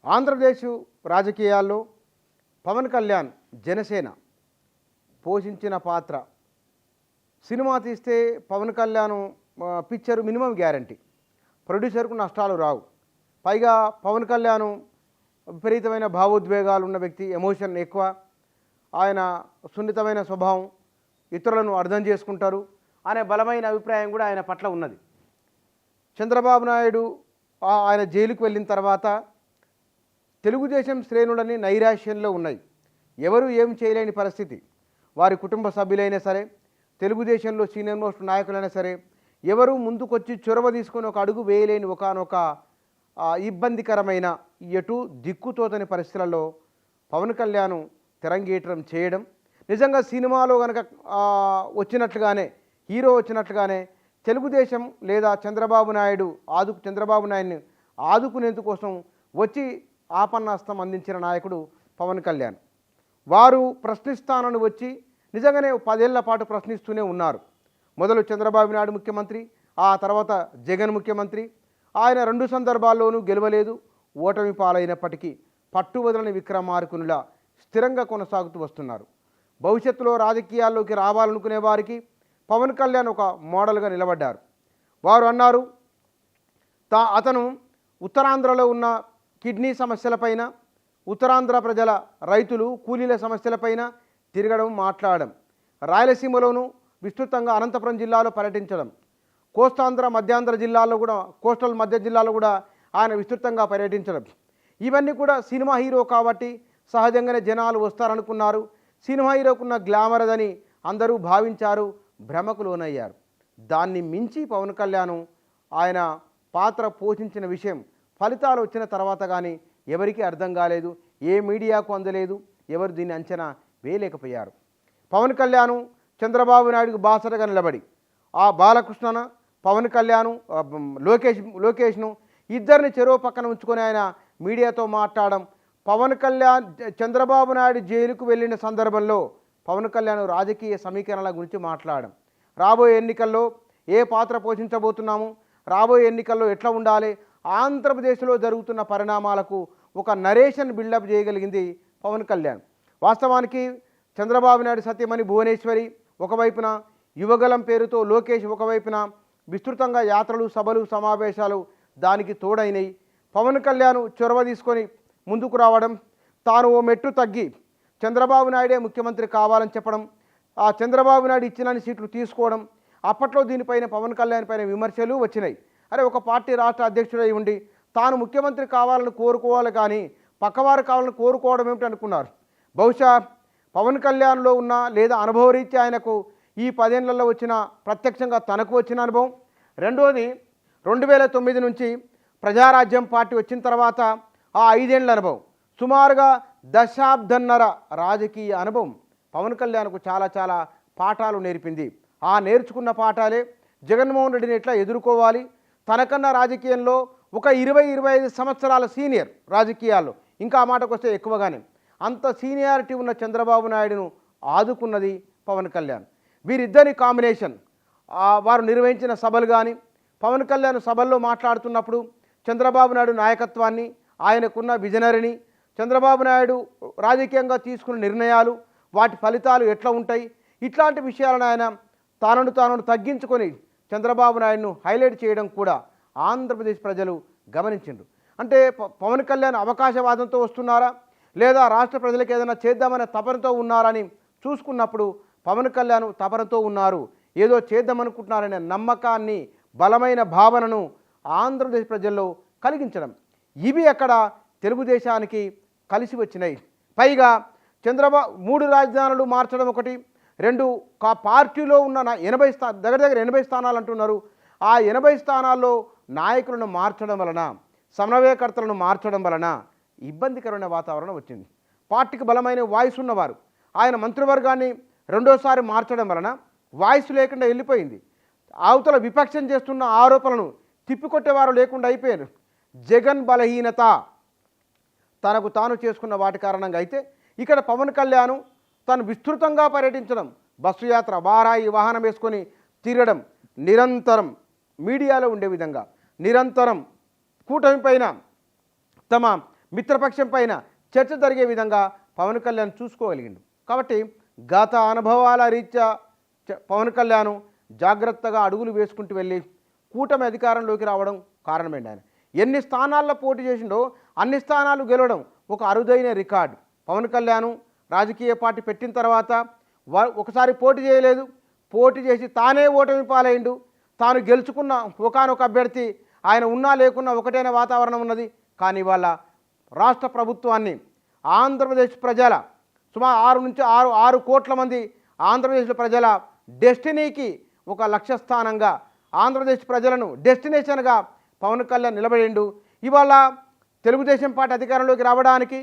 ఆంధ్రప్రదేశ్ రాజకీయాల్లో పవన్ కళ్యాణ్ జనసేన పోషించిన పాత్ర. సినిమా తీస్తే Pawan Kalyan picture minimum guarantee, ప్రొడ్యూసర్కు నష్టాలు రావు. పైగా పవన్ కళ్యాణ్ విపరీతమైన భావోద్వేగాలు ఉన్న వ్యక్తి, ఎమోషన్ ఎక్కువ, ఆయన సున్నితమైన స్వభావం, ఇతరులను అర్థం చేసుకుంటారు అనే బలమైన అభిప్రాయం కూడా ఆయన పట్ల ఉన్నది. చంద్రబాబు నాయుడు ఆయన జైలుకు వెళ్ళిన తర్వాత తెలుగుదేశం శ్రేణులని నైరాశ్యంలో ఉన్నాయి. ఎవరు ఏం చేయలేని పరిస్థితి. వారి కుటుంబ సభ్యులైనా సరే, తెలుగుదేశంలో సీనియర్ మోస్ట్ నాయకులైనా సరే, ఎవరు ముందుకొచ్చి చొరవ తీసుకొని ఒక అడుగు వేయలేని ఒకానొక ఇబ్బందికరమైన ఎటు దిక్కుతోతని పరిస్థితులలో పవన్ కళ్యాణ్ తెరంగేట్రం చేయడం, నిజంగా సినిమాలో కనుక వచ్చినట్లుగానే, హీరో వచ్చినట్లుగానే తెలుగుదేశం లేదా చంద్రబాబు నాయుడిని ఆదుకునేందుకోసం వచ్చి ఆపన్నాస్తం అందించిన నాయకుడు పవన్ కళ్యాణ్. వారు ప్రశ్నిస్తానని వచ్చి నిజంగానే 10 ఏళ్ల పాటు ప్రశ్నిస్తూనే ఉన్నారు. మొదలు చంద్రబాబు నాయుడు ముఖ్యమంత్రి, ఆ తర్వాత జగన్ ముఖ్యమంత్రి. ఆయన 2 సందర్భాల్లోనూ గెలవలేదు, ఓటమి పాలైనప్పటికీ పట్టువదలని విక్రమార్కునిలా స్థిరంగా కొనసాగుతూ వస్తున్నారు. భవిష్యత్తులో రాజకీయాల్లోకి రావాలనుకునే వారికి పవన్ కళ్యాణ్ ఒక మోడల్గా నిలబడ్డారు. వారు అన్నారు, అతను ఉత్తరాంధ్రలో ఉన్న కిడ్నీ సమస్యలపైన, ఉత్తరాంధ్ర ప్రజల రైతులు కూలీల సమస్యలపైన తిరగడం, మాట్లాడడం, రాయలసీమలోనూ విస్తృతంగా అనంతపురం జిల్లాలో పర్యటించడం, కోస్తాంధ్ర మధ్యాంధ్ర జిల్లాల్లో కూడా, కోస్టల్ మధ్య జిల్లాలో కూడా ఆయన విస్తృతంగా పర్యటించడం, ఇవన్నీ కూడా సినిమా హీరో కాబట్టి సహజంగానే జనాలు వస్తారనుకున్నారు. సినిమా హీరోకున్న గ్లామర్ అని అందరూ భావించారు, భ్రమకు లోనయ్యారు. దాన్ని మించి పవన్ కళ్యాణ్ ఆయన పాత్ర పోషించిన విషయం ఫలితాలు వచ్చిన తర్వాత కానీ ఎవరికీ అర్థం కాలేదు, ఏ మీడియాకు అందలేదు, ఎవరు దీన్ని అంచనా వేయలేకపోయారు. పవన్ కళ్యాణ్ చంద్రబాబు నాయుడుకు బాసటగా నిలబడి ఆ బాలకృష్ణన, పవన్ కళ్యాణ్, లోకేష్ను ఇద్దరిని చెరువు పక్కన ఉంచుకొని ఆయన మీడియాతో మాట్లాడడం, పవన్ కళ్యాణ్ చంద్రబాబు నాయుడు జైలుకు వెళ్ళిన సందర్భంలో పవన్ కళ్యాణ్ రాజకీయ సమీకరణల గురించి మాట్లాడడం, రాబోయే ఎన్నికల్లో ఏ పాత్ర పోషించబోతున్నాము, రాబోయే ఎన్నికల్లో ఎట్లా ఉండాలి, ఆంధ్రప్రదేశ్లో జరుగుతున్న పరిణామాలకు ఒక నరేషన్ బిల్డప్ చేయగలిగింది పవన్ కళ్యాణ్. వాస్తవానికి చంద్రబాబు నాయుడు సత్యమణి భువనేశ్వరి ఒకవైపున, యువగలం పేరుతో లోకేష్ ఒకవైపున విస్తృతంగా యాత్రలు, సభలు, సమావేశాలు దానికి తోడైనవి. పవన్ కళ్యాణ్ చొరవ తీసుకొని ముందుకు రావడం, తాను ఓ మెట్టు తగ్గి చంద్రబాబు నాయుడే ముఖ్యమంత్రి కావాలని చెప్పడం, ఆ చంద్రబాబు నాయుడు ఇచ్చిన సీట్లు తీసుకోవడం, అప్పట్లో దీనిపైన పవన్ కళ్యాణ్ పైన విమర్శలు వచ్చినాయి. అరే, ఒక పార్టీ రాష్ట్ర అధ్యక్షుడై ఉండి తాను ముఖ్యమంత్రి కావాలని కోరుకోవాలి కానీ పక్కవారు కావాలని కోరుకోవడం ఏమిటి అనుకున్నారు. బహుశా పవన్ కళ్యాణ్లో ఉన్న లేదా అనుభవరీత్యా ఆయనకు ఈ 10 ఏళ్లలో వచ్చిన, ప్రత్యక్షంగా తనకు వచ్చిన అనుభవం. రెండోది 2009 నుంచి ప్రజారాజ్యం పార్టీ వచ్చిన తర్వాత ఆ 5 ఏళ్ల అనుభవం, సుమారుగా దశాబ్దన్నర రాజకీయ అనుభవం పవన్ కళ్యాణ్కు చాలా చాలా పాఠాలు నేర్పింది. ఆ నేర్చుకున్న పాఠాలే జగన్మోహన్ రెడ్డిని ఎట్లా ఎదుర్కోవాలి, తనకన్నా రాజకీయంలో ఒక 20-25 సంవత్సరాల సీనియర్, రాజకీయాల్లో ఇంకా ఆ మాటకు వస్తే ఎక్కువగానే అంత సీనియారిటీ ఉన్న చంద్రబాబు నాయుడును ఆదుకున్నది పవన్ కళ్యాణ్. వీరిద్దరి కాంబినేషన్, వారు నిర్వహించిన సభలు కానీ, పవన్ కళ్యాణ్ సభల్లో మాట్లాడుతున్నప్పుడు చంద్రబాబు నాయుడు నాయకత్వాన్ని, ఆయనకున్న విజనరీని, చంద్రబాబు నాయుడు రాజకీయంగా తీసుకున్న నిర్ణయాలు, వాటి ఫలితాలు ఎట్లా ఉంటాయి, ఇట్లాంటి విషయాలను ఆయన తాను తగ్గించుకొని చంద్రబాబు నాయుడును హైలైట్ చేయడం కూడా ఆంధ్రప్రదేశ్ ప్రజలు గమనించిండ్రు. అంటే పవన్ కళ్యాణ్ అవకాశవాదంతో వస్తున్నారా, లేదా రాష్ట్ర ప్రజలకు ఏదైనా చేద్దామనే తపనతో ఉన్నారని చూసుకున్నప్పుడు పవన్ కళ్యాణ్ తపనతో ఉన్నారు, ఏదో చేద్దామనుకుంటున్నారనే నమ్మకాన్ని, బలమైన భావనను ఆంధ్రప్రదేశ్ ప్రజల్లో కలిగించడం, ఇవి అక్కడ తెలుగుదేశానికి కలిసి వచ్చినాయి. పైగా 3 రాజధానులు మార్చడం ఒకటి, 2 పార్టీలో ఉన్న 80 స్థానాలు అంటున్నారు. ఆ 80 స్థానాల్లో నాయకులను మార్చడం వలన, సమన్వయకర్తలను మార్చడం వలన ఇబ్బందికరమైన వాతావరణం వచ్చింది. పార్టీకి బలమైన వాయిస్ ఉన్నవారు ఆయన మంత్రివర్గాన్ని రెండోసారి మార్చడం వలన వాయిస్ లేకుండా వెళ్ళిపోయింది. అవతల విపక్షం చేస్తున్న ఆరోపణలను తిప్పికొట్టేవారు లేకుండా అయిపోయారు. జగన్ బలహీనత తనకు తాను చేసుకున్న వాటి కారణంగా అయితే ఇక్కడ పవన్ కళ్యాణ్ తను విస్తృతంగా పర్యటించడం, బస్సు యాత్ర, వారాయి వాహనం వేసుకొని తిరగడం, నిరంతరం మీడియాలో ఉండే విధంగా, నిరంతరం కూటమి పైన తమ మిత్రపక్షం పైన చర్చ జరిగే విధంగా పవన్ కళ్యాణ్ చూసుకోగలిగిండు. కాబట్టి గత అనుభవాల రీత్యా పవన్ కళ్యాణ్ జాగ్రత్తగా అడుగులు వేసుకుంటూ వెళ్ళి కూటమి అధికారంలోకి రావడం కారణమైంది. ఆయన ఎన్ని స్థానాల్లో పోటీ చేసిండో అన్ని స్థానాలు గెలవడం ఒక అరుదైన రికార్డు. పవన్ కళ్యాణ్ రాజకీయ పార్టీ పెట్టిన తర్వాత ఒకసారి పోటీ చేయలేదు, పోటీ చేసి తానే ఓటమి పాలైండు. తాను గెలుచుకున్న ఒకానొక అభ్యర్థి ఆయన ఉన్నా లేకున్నా ఒకటైన వాతావరణం ఉన్నది. కానీ వాళ్ళ రాష్ట్ర ప్రభుత్వాన్ని ఆంధ్రప్రదేశ్ ప్రజల సుమారు 6 నుంచి 6 కోట్ల మంది ఆంధ్రప్రదేశ్ ప్రజల డెస్టినీకి ఒక లక్ష్య స్థానంగా ఆంధ్రప్రదేశ్ ప్రజలను డెస్టినేషన్గా పవన్ కళ్యాణ్ నిలబడిండు. ఇవాళ తెలుగుదేశం పార్టీ అధికారంలోకి రావడానికి,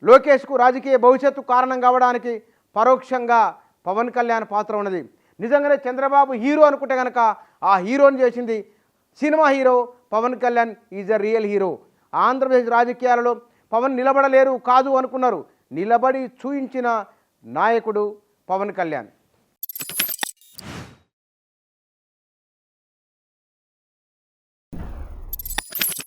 లోకేష్కు రాజకీయ భవిష్యత్తు కారణం కావడానికి పరోక్షంగా పవన్ కళ్యాణ్ పాత్ర ఉన్నది. నిజంగానే చంద్రబాబు హీరో అనుకుంటే కనుక ఆ హీరోని చేసింది cinema hero. Pawan Kalyan is a real hero. Andhra Pradesh రాజకీయాలలో పవన్ నిలబడలేరు కాదు అనుకున్నారు, నిలబడి చూయించిన నాయకుడు పవన్ కళ్యాణ్.